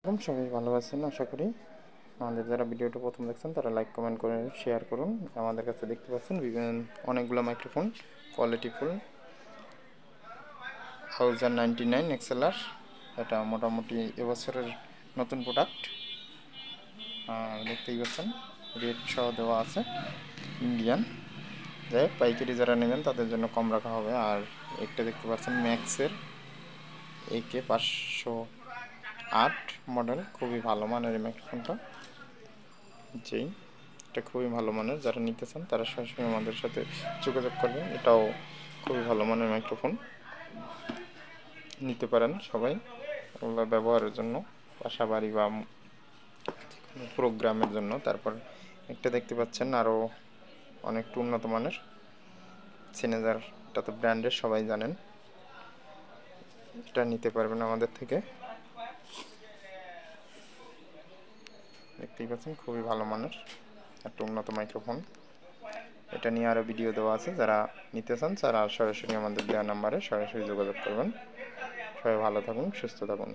সবাই ভালো আছেন আশা করি। আমাদের যারা ভিডিওটা প্রথম দেখছেন তারা লাইক কমেন্ট করে শেয়ার করুন। আমাদের কাছে দেখতে পাচ্ছেন বিভিন্ন অনেকগুলো মাইক্রোফোন কোয়ালিটিফুল 1099 এক্সএলআর। এটা মোটামুটি এবছরের নতুন প্রোডাক্ট। দেখতেই পাচ্ছেন রেট সহ দেওয়া আছে ইন্ডিয়ান। যাই পাইকারি যারা নেবেন তাদের জন্য কম রাখা হবে। আর একটা দেখতে পাচ্ছেন ম্যাক্সের AK508 মডেল, খুবই ভালো মানের এই মাইক্রোফোনটা। এটা খুবই ভালো মানের, যারা নিতে চান তারা সরাসরি আমাদের সাথে যোগাযোগ করবেন। এটাও খুবই ভালো মানের মাইক্রোফোন, নিতে পারেন সবাই ব্যবহারের জন্য, বাসা বাড়ি বা প্রোগ্রামের জন্য। তারপর একটা দেখতে পাচ্ছেন আরও অনেকটা উন্নত মানের সিনেজার, এটা তো ব্র্যান্ডের সবাই জানেন। এটা নিতে পারবেন আমাদের থেকে। দেখতেই পাচ্ছেন খুবই ভালো মানের একটা উন্নত মাইক্রোফোন। এটা নিয়ে আরও ভিডিও দেওয়া আছে, যারা নিতে চান তারা সরাসরি আমাদের দেওয়া নাম্বারে সরাসরি যোগাযোগ করবেন। সবাই ভালো থাকুন, সুস্থ থাকুন।